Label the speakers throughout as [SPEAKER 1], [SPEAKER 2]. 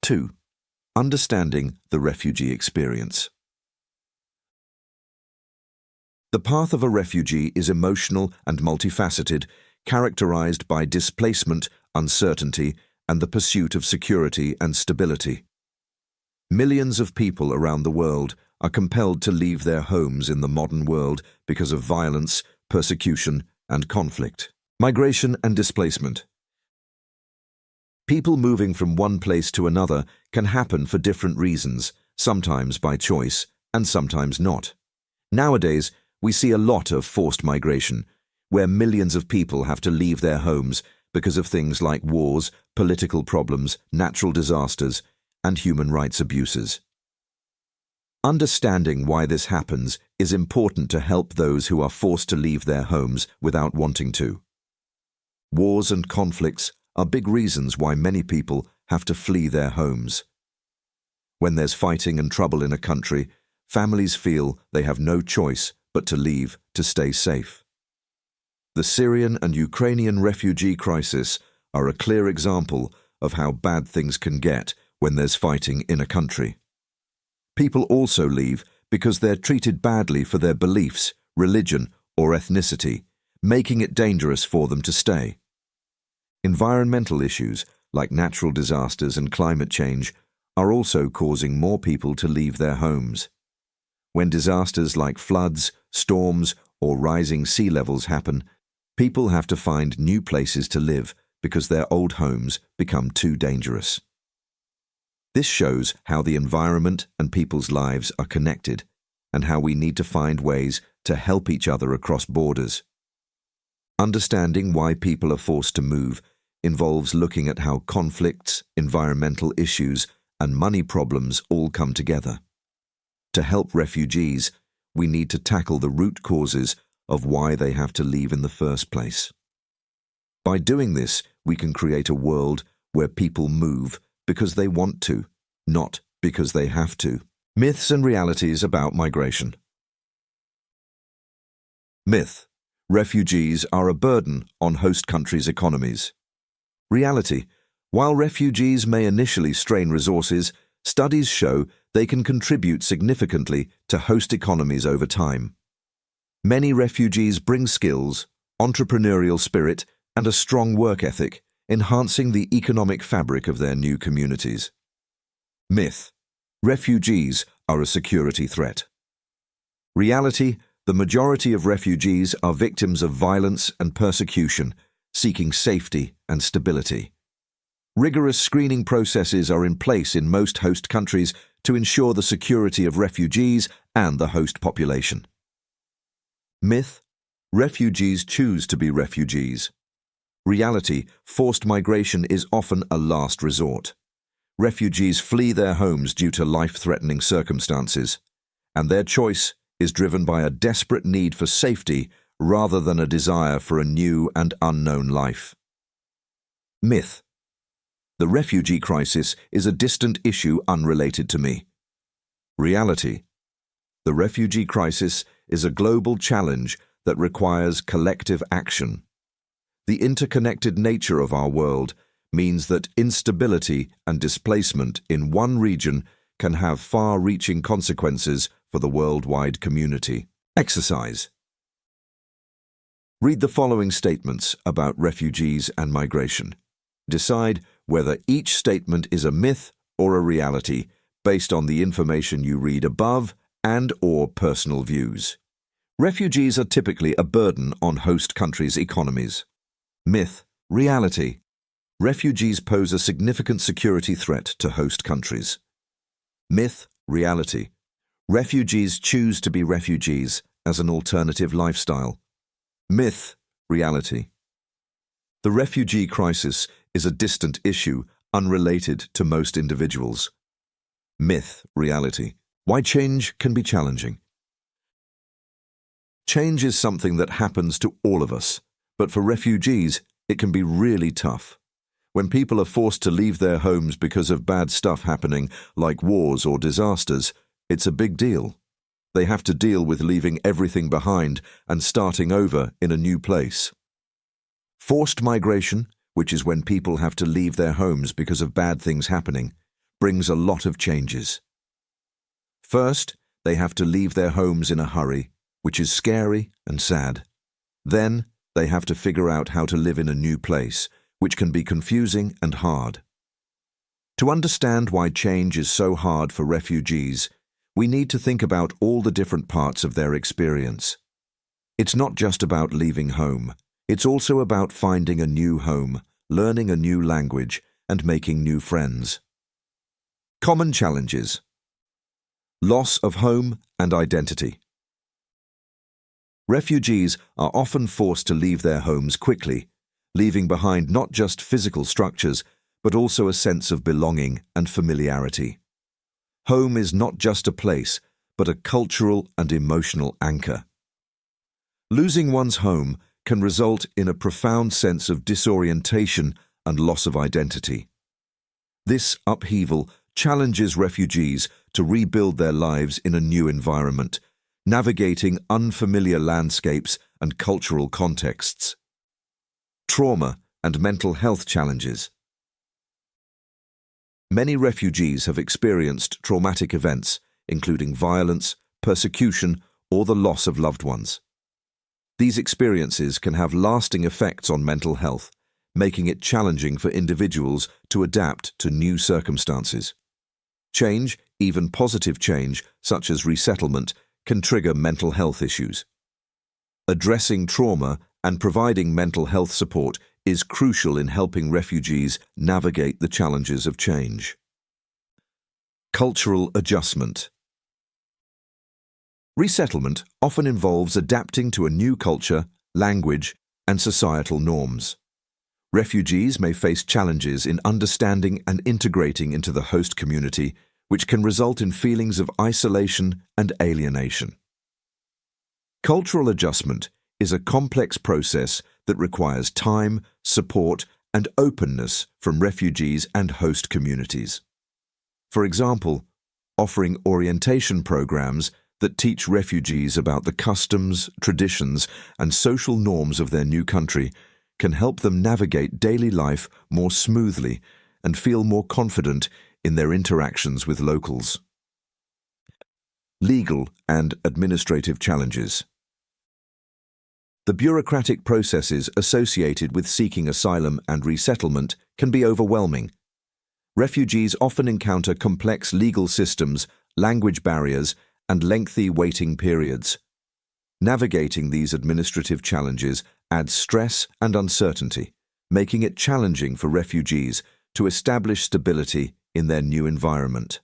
[SPEAKER 1] 2. Understanding the refugee experience. The path of a refugee is emotional and multifaceted, characterized by displacement, uncertainty, and the pursuit of security and stability. Millions of people around the world are compelled to leave their homes in the modern world because of violence, persecution, and conflict. Migration and displacement. People moving from one place to another can happen for different reasons, sometimes by choice and sometimes not. Nowadays, we see a lot of forced migration, where millions of people have to leave their homes because of things like wars, political problems, natural disasters, and human rights abuses. Understanding why this happens is important to help those who are forced to leave their homes without wanting to. Wars and conflicts are big reasons why many people have to flee their homes. When there's fighting and trouble in a country, families feel they have no choice but to leave to stay safe. The Syrian and Ukrainian refugee crisis are a clear example of how bad things can get when there's fighting in a country. People also leave because they're treated badly for their beliefs, religion, or ethnicity, making it dangerous for them to stay. Environmental issues, like natural disasters and climate change, are also causing more people to leave their homes. When disasters like floods, storms, or rising sea levels happen, people have to find new places to live because their old homes become too dangerous. This shows how the environment and people's lives are connected, and how we need to find ways to help each other across borders. Understanding why people are forced to move involves looking at how conflicts, environmental issues, and money problems all come together. To help refugees, we need to tackle the root causes of why they have to leave in the first place. By doing this, we can create a world where people move because they want to, not because they have to. Myths and realities about migration. Myth: refugees are a burden on host countries' economies. Reality: while refugees may initially strain resources, studies show they can contribute significantly to host economies over time. Many refugees bring skills, entrepreneurial spirit, and a strong work ethic, enhancing the economic fabric of their new communities. Myth: refugees are a security threat. Reality: the majority of refugees are victims of violence and persecution, seeking safety and stability. Rigorous screening processes are in place in most host countries to ensure the security of refugees and the host population. Myth: refugees choose to be refugees. Reality: forced migration is often a last resort. Refugees flee their homes due to life-threatening circumstances, and their choice is driven by a desperate need for safety rather than a desire for a new and unknown life. Myth: the refugee crisis is a distant issue unrelated to me. Reality: the refugee crisis is a global challenge that requires collective action. The interconnected nature of our world means that instability and displacement in one region can have far-reaching consequences for the worldwide community. Exercise. Read the following statements about refugees and migration. Decide whether each statement is a myth or a reality based on the information you read above and/or personal views. Refugees are typically a burden on host countries' economies. Myth: reality: refugees pose a significant security threat to host countries. Myth: reality: refugees choose to be refugees as an alternative lifestyle. Myth: reality: the refugee crisis is a distant issue unrelated to most individuals. Myth: reality: why change can be challenging. Change is something that happens to all of us, but for refugees, it can be really tough. When people are forced to leave their homes because of bad stuff happening, like wars or disasters, it's a big deal. They have to deal with leaving everything behind and starting over in a new place. Forced migration, which is when people have to leave their homes because of bad things happening, brings a lot of changes. First, they have to leave their homes in a hurry, which is scary and sad. Then, they have to figure out how to live in a new place, which can be confusing and hard. To understand why change is so hard for refugees, we need to think about all the different parts of their experience. It's not just about leaving home. It's also about finding a new home, learning a new language, and making new friends. Common challenges: loss of home and identity. Refugees are often forced to leave their homes quickly, leaving behind not just physical structures, but also a sense of belonging and familiarity. Home is not just a place, but a cultural and emotional anchor. Losing one's home can result in a profound sense of disorientation and loss of identity. This upheaval challenges refugees to rebuild their lives in a new environment, navigating unfamiliar landscapes and cultural contexts. Trauma and mental health challenges. Many refugees have experienced traumatic events, including violence, persecution, or the loss of loved ones. These experiences can have lasting effects on mental health, making it challenging for individuals to adapt to new circumstances. Change, even positive change, such as resettlement, can trigger mental health issues. Addressing trauma and providing mental health support is crucial in helping refugees navigate the challenges of change. Cultural adjustment. Resettlement often involves adapting to a new culture, language, and societal norms. Refugees may face challenges in understanding and integrating into the host community, which can result in feelings of isolation and alienation. Cultural adjustment is a complex process that requires time, support, and openness from refugees and host communities. For example, offering orientation programs that teach refugees about the customs, traditions, and social norms of their new country can help them navigate daily life more smoothly and feel more confident in their interactions with locals. Legal and administrative challenges. The bureaucratic processes associated with seeking asylum and resettlement can be overwhelming. Refugees often encounter complex legal systems, language barriers, and lengthy waiting periods. Navigating these administrative challenges adds stress and uncertainty, making it challenging for refugees to establish stability in their new environment.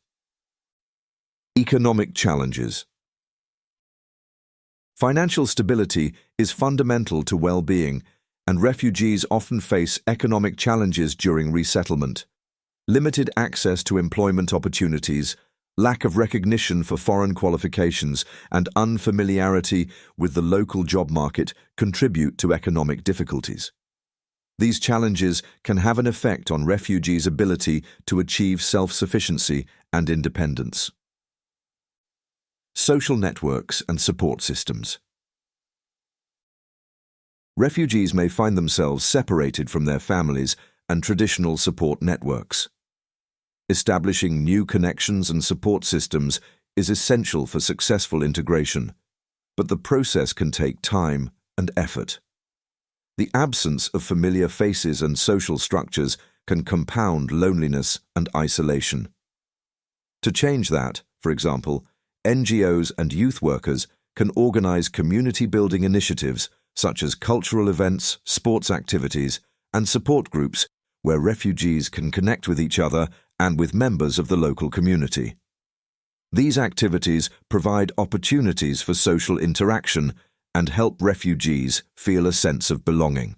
[SPEAKER 1] Economic challenges. Financial stability is fundamental to well-being, and refugees often face economic challenges during resettlement. Limited access to employment opportunities, lack of recognition for foreign qualifications, and unfamiliarity with the local job market contribute to economic difficulties. These challenges can have an effect on refugees' ability to achieve self-sufficiency and independence. Social networks and support systems. Refugees may find themselves separated from their families and traditional support networks. Establishing new connections and support systems is essential for successful integration, but the process can take time and effort. The absence of familiar faces and social structures can compound loneliness and isolation. To change that, for example, NGOs and youth workers can organize community-building initiatives such as cultural events, sports activities, and support groups where refugees can connect with each other and with members of the local community. These activities provide opportunities for social interaction and help refugees feel a sense of belonging.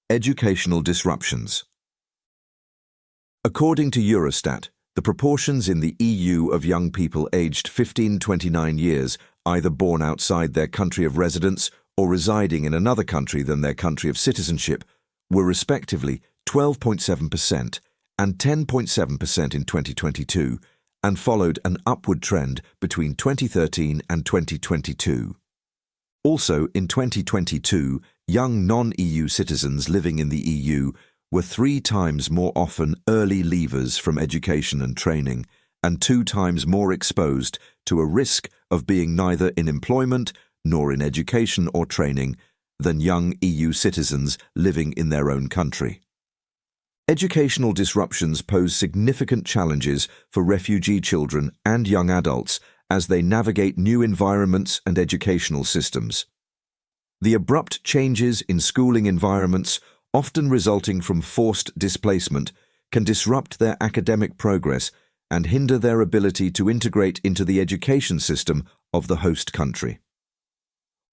[SPEAKER 1] Educational disruptions. According to Eurostat, the proportions in the EU of young people aged 15–29 years, either born outside their country of residence or residing in another country than their country of citizenship, were respectively 12.7% and 10.7% in 2022, and followed an upward trend between 2013 and 2022. Also, in 2022, young non-EU citizens living in the EU were 3 times more often early leavers from education and training, and 2 times more exposed to a risk of being neither in employment nor in education or training than young EU citizens living in their own country. Educational disruptions pose significant challenges for refugee children and young adults as they navigate new environments and educational systems. The abrupt changes in schooling environments, often resulting from forced displacement, can disrupt their academic progress and hinder their ability to integrate into the education system of the host country.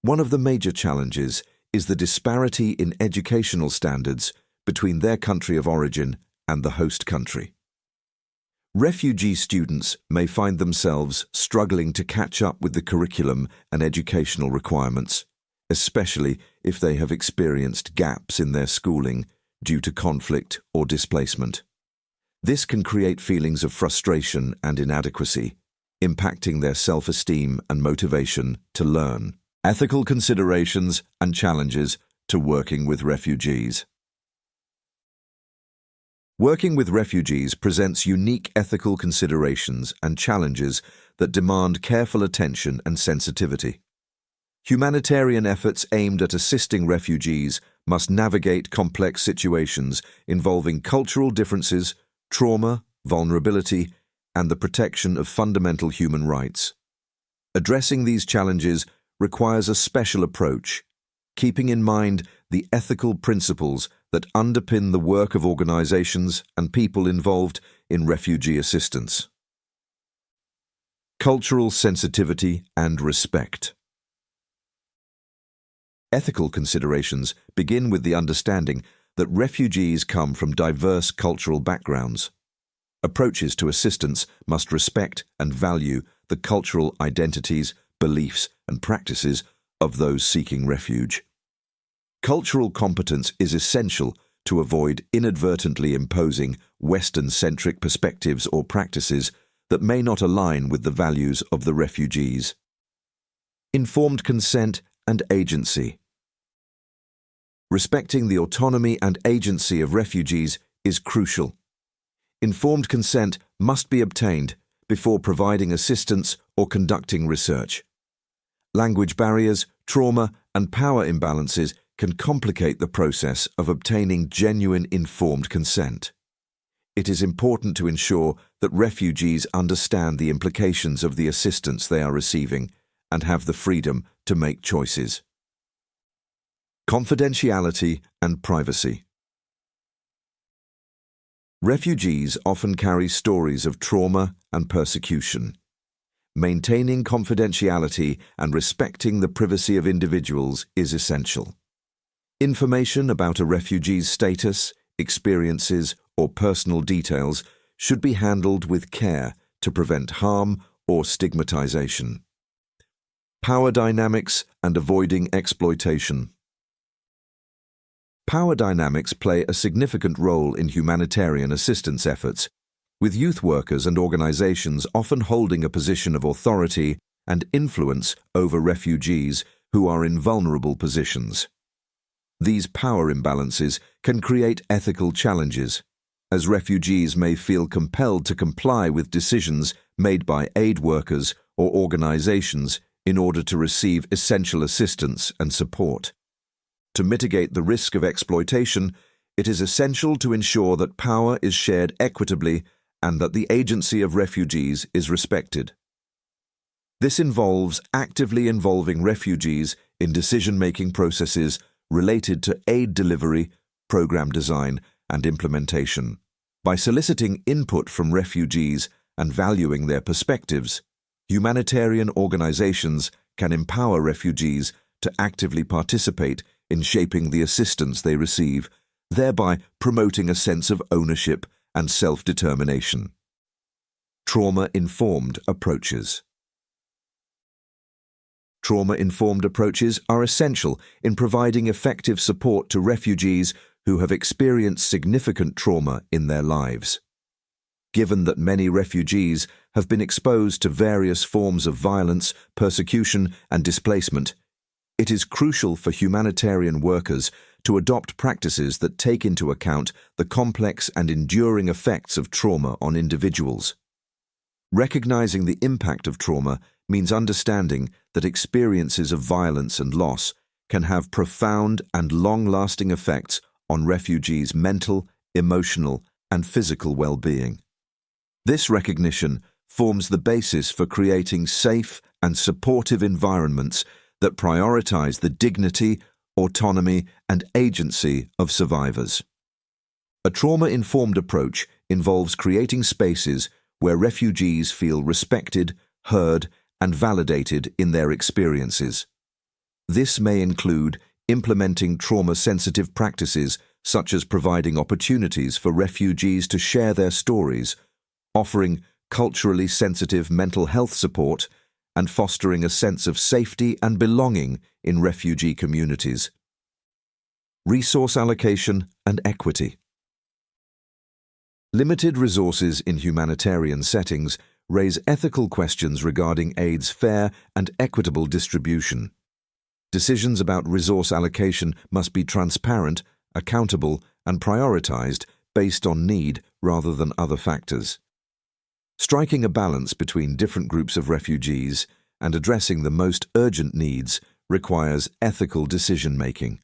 [SPEAKER 1] One of the major challenges is the disparity in educational standards between their country of origin and the host country. Refugee students may find themselves struggling to catch up with the curriculum and educational requirements, especially if they have experienced gaps in their schooling due to conflict or displacement. This can create feelings of frustration and inadequacy, impacting their self-esteem and motivation to learn. Ethical considerations and challenges to working with refugees. Working with refugees presents unique ethical considerations and challenges that demand careful attention and sensitivity. Humanitarian efforts aimed at assisting refugees must navigate complex situations involving cultural differences, trauma, vulnerability, and the protection of fundamental human rights. Addressing these challenges requires a special approach, keeping in mind the ethical principles that underpin the work of organizations and people involved in refugee assistance. Cultural sensitivity and respect. Ethical considerations begin with the understanding that refugees come from diverse cultural backgrounds. Approaches to assistance must respect and value the cultural identities, beliefs, and practices of those seeking refuge. Cultural competence is essential to avoid inadvertently imposing Western-centric perspectives or practices that may not align with the values of the refugees. Informed consent and agency. Respecting the autonomy and agency of refugees is crucial. Informed consent must be obtained before providing assistance or conducting research. Language barriers, trauma, and power imbalances can complicate the process of obtaining genuine informed consent. It is important to ensure that refugees understand the implications of the assistance they are receiving and have the freedom to make choices. Confidentiality and privacy. Refugees often carry stories of trauma and persecution. Maintaining confidentiality and respecting the privacy of individuals is essential. Information about a refugee's status, experiences, or personal details should be handled with care to prevent harm or stigmatization. Power dynamics and avoiding exploitation. Power dynamics play a significant role in humanitarian assistance efforts, with youth workers and organizations often holding a position of authority and influence over refugees who are in vulnerable positions. These power imbalances can create ethical challenges, as refugees may feel compelled to comply with decisions made by aid workers or organizations in order to receive essential assistance and support. To mitigate the risk of exploitation, it is essential to ensure that power is shared equitably and that the agency of refugees is respected. This involves actively involving refugees in decision-making processes related to aid delivery, program design, and implementation. By soliciting input from refugees and valuing their perspectives, humanitarian organizations can empower refugees to actively participate in shaping the assistance they receive, thereby promoting a sense of ownership and self-determination. Trauma-informed approaches. Trauma-informed approaches are essential in providing effective support to refugees who have experienced significant trauma in their lives. Given that many refugees have been exposed to various forms of violence, persecution, and displacement, it is crucial for humanitarian workers to adopt practices that take into account the complex and enduring effects of trauma on individuals. Recognizing the impact of trauma means understanding that experiences of violence and loss can have profound and long-lasting effects on refugees' mental, emotional, and physical well-being. This recognition forms the basis for creating safe and supportive environments that prioritize the dignity, autonomy, and agency of survivors. A trauma-informed approach involves creating spaces where refugees feel respected, heard, and validated in their experiences. This may include implementing trauma-sensitive practices such as providing opportunities for refugees to share their stories, offering culturally sensitive mental health support, and fostering a sense of safety and belonging in refugee communities. Resource allocation and equity. Limited resources in humanitarian settings raise ethical questions regarding aid's fair and equitable distribution. Decisions about resource allocation must be transparent, accountable, and prioritized based on need rather than other factors. Striking a balance between different groups of refugees and addressing the most urgent needs requires ethical decision-making.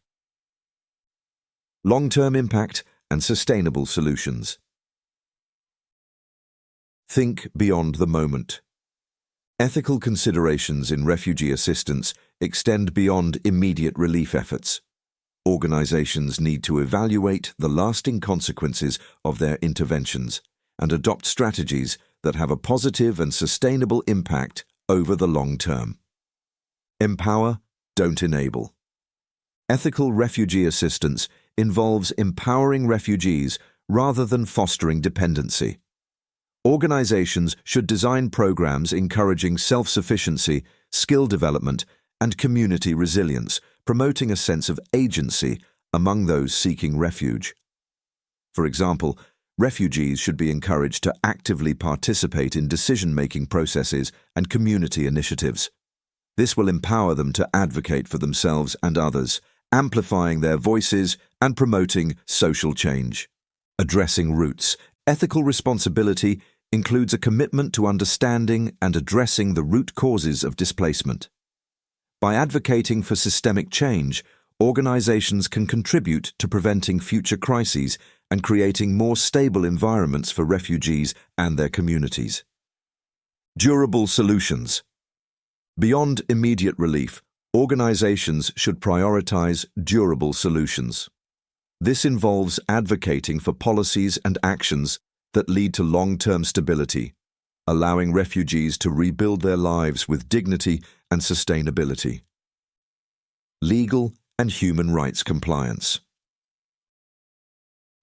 [SPEAKER 1] Long-term impact and sustainable solutions. Think beyond the moment. Ethical considerations in refugee assistance extend beyond immediate relief efforts. Organizations need to evaluate the lasting consequences of their interventions and adopt strategies that have a positive and sustainable impact over the long term. Empower, don't enable. Ethical refugee assistance involves empowering refugees rather than fostering dependency. Organizations should design programs encouraging self-sufficiency, skill development, and community resilience, promoting a sense of agency among those seeking refuge. For example, refugees should be encouraged to actively participate in decision-making processes and community initiatives. This will empower them to advocate for themselves and others, amplifying their voices and promoting social change. Addressing roots. Ethical responsibility includes a commitment to understanding and addressing the root causes of displacement. By advocating for systemic change, organizations can contribute to preventing future crises and creating more stable environments for refugees and their communities. Durable solutions. Beyond immediate relief, organizations should prioritize durable solutions. This involves advocating for policies and actions that lead to long-term stability, allowing refugees to rebuild their lives with dignity and sustainability. Legal and human rights compliance.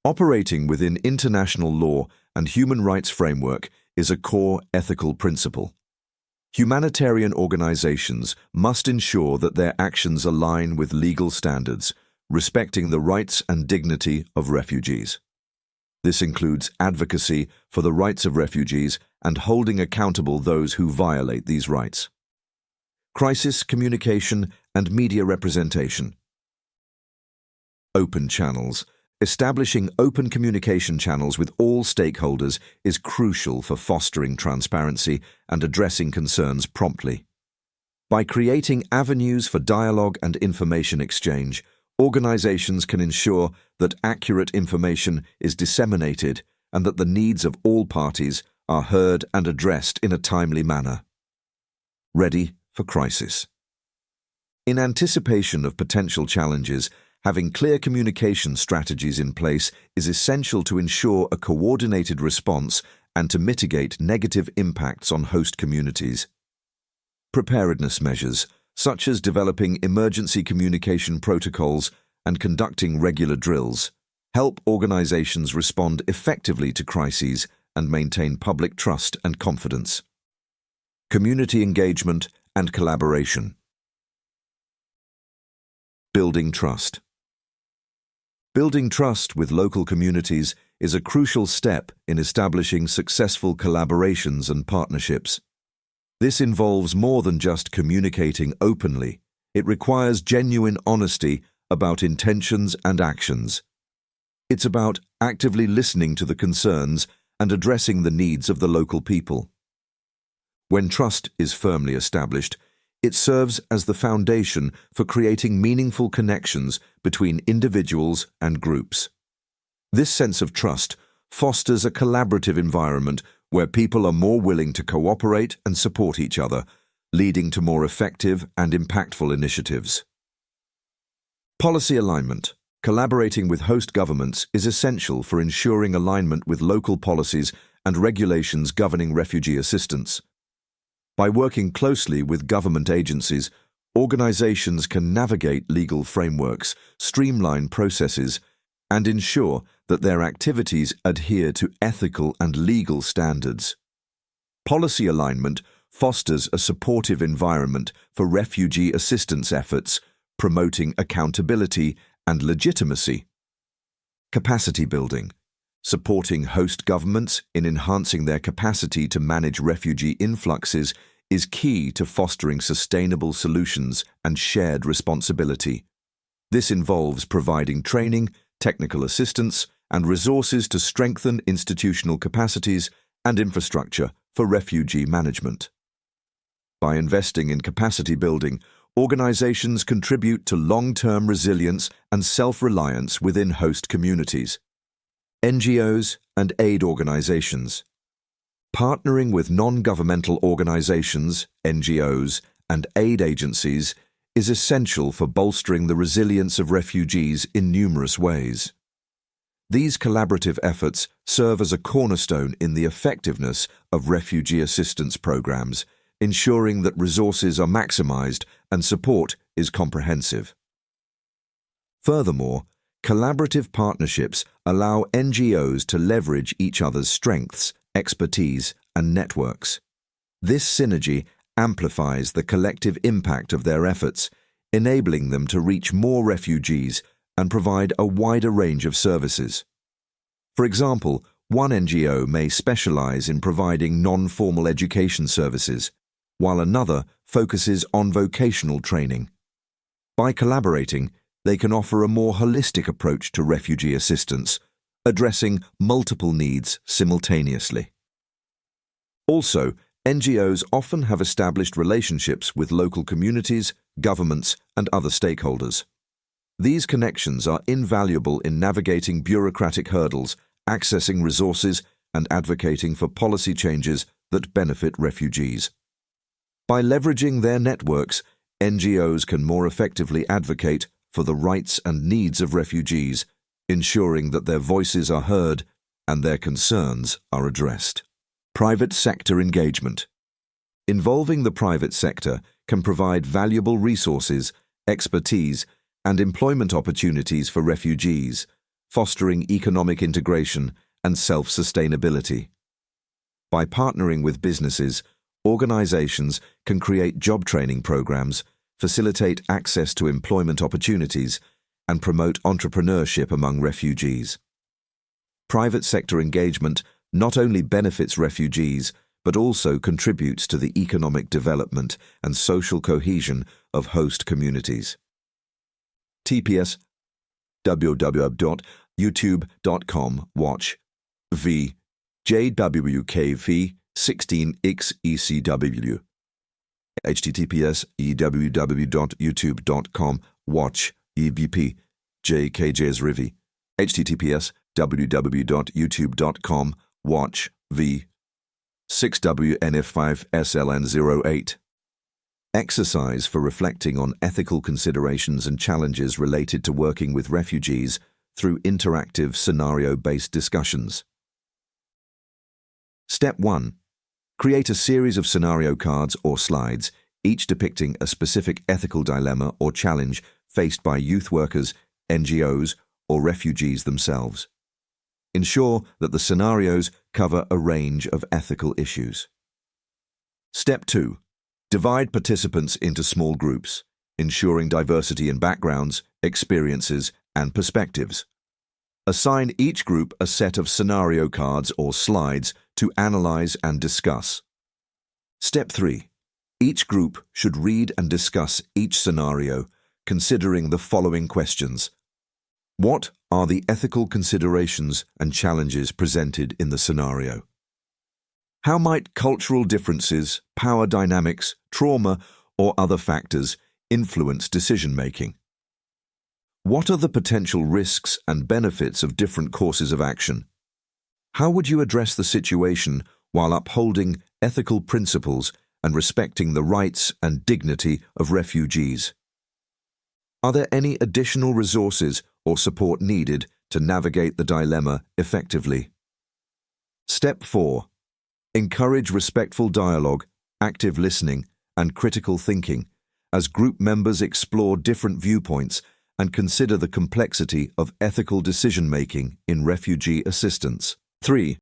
[SPEAKER 1] Operating within international law and human rights framework is a core ethical principle. Humanitarian organizations must ensure that their actions align with legal standards, respecting the rights and dignity of refugees. This includes advocacy for the rights of refugees and holding accountable those who violate these rights. Crisis communication and media representation. Open channels. Establishing open communication channels with all stakeholders is crucial for fostering transparency and addressing concerns promptly. By creating avenues for dialogue and information exchange, organizations can ensure that accurate information is disseminated and that the needs of all parties are heard and addressed in a timely manner. Ready for crisis. In anticipation of potential challenges, having clear communication strategies in place is essential to ensure a coordinated response and to mitigate negative impacts on host communities. Preparedness measures, such as developing emergency communication protocols and conducting regular drills, help organizations respond effectively to crises and maintain public trust and confidence. Community engagement and collaboration. Building trust. Building trust with local communities is a crucial step in establishing successful collaborations and partnerships. This involves more than just communicating openly. It requires genuine honesty about intentions and actions. It's about actively listening to the concerns and addressing the needs of the local people. When trust is firmly established, it serves as the foundation for creating meaningful connections between individuals and groups. This sense of trust fosters a collaborative environment where people are more willing to cooperate and support each other, leading to more effective and impactful initiatives. Policy alignment. Collaborating with host governments is essential for ensuring alignment with local policies and regulations governing refugee assistance. By working closely with government agencies, organizations can navigate legal frameworks, streamline processes, and ensure that their activities adhere to ethical and legal standards. Policy alignment fosters a supportive environment for refugee assistance efforts, promoting accountability and legitimacy. Capacity building. Supporting host governments in enhancing their capacity to manage refugee influxes is key to fostering sustainable solutions and shared responsibility. This involves providing training, technical assistance, and resources to strengthen institutional capacities and infrastructure for refugee management. By investing in capacity building, organizations contribute to long-term resilience and self-reliance within host communities. NGOs and aid organizations. Partnering with non-governmental organizations, NGOs, and aid agencies is essential for bolstering the resilience of refugees in numerous ways. These collaborative efforts serve as a cornerstone in the effectiveness of refugee assistance programs, ensuring that resources are maximized and support is comprehensive. Furthermore, collaborative partnerships allow NGOs to leverage each other's strengths, expertise, and networks. This synergy amplifies the collective impact of their efforts, enabling them to reach more refugees and provide a wider range of services. For example, one NGO may specialize in providing non-formal education services, while another focuses on vocational training. By collaborating, they can offer a more holistic approach to refugee assistance, addressing multiple needs simultaneously. Also, NGOs often have established relationships with local communities, governments, and other stakeholders. These connections are invaluable in navigating bureaucratic hurdles, accessing resources, and advocating for policy changes that benefit refugees. By leveraging their networks, NGOs can more effectively advocate for the rights and needs of refugees, ensuring that their voices are heard and their concerns are addressed. Private sector engagement. Involving the private sector can provide valuable resources, expertise, and employment opportunities for refugees, fostering economic integration and self-sustainability. By partnering with businesses, organizations can create job training programs, facilitate access to employment opportunities, and promote entrepreneurship among refugees. Private sector engagement not only benefits refugees, but also contributes to the economic development and social cohesion of host communities. TPS www.youtube.com watch v JWKV 16XECW https www.youtube.com watch EBP JKJsRivi https www.youtube.com watch v 6WNF5SLN08 Exercise for reflecting on ethical considerations and challenges related to working with refugees through interactive scenario-based discussions. Step 1. Create a series of scenario cards or slides, each depicting a specific ethical dilemma or challenge faced by youth workers, NGOs, or refugees themselves. Ensure that the scenarios cover a range of ethical issues. Step 2. Divide participants into small groups, ensuring diversity in backgrounds, experiences, and perspectives. Assign each group a set of scenario cards or slides to analyze and discuss. Step 3. Each group should read and discuss each scenario, considering the following questions. What are the ethical considerations and challenges presented in the scenario? How might cultural differences, power dynamics, trauma, or other factors influence decision-making? What are the potential risks and benefits of different courses of action? How would you address the situation while upholding ethical principles and respecting the rights and dignity of refugees? Are there any additional resources or support needed to navigate the dilemma effectively? Step 4. Encourage respectful dialogue, active listening, and critical thinking as group members explore different viewpoints and consider the complexity of ethical decision-making in refugee assistance. 3.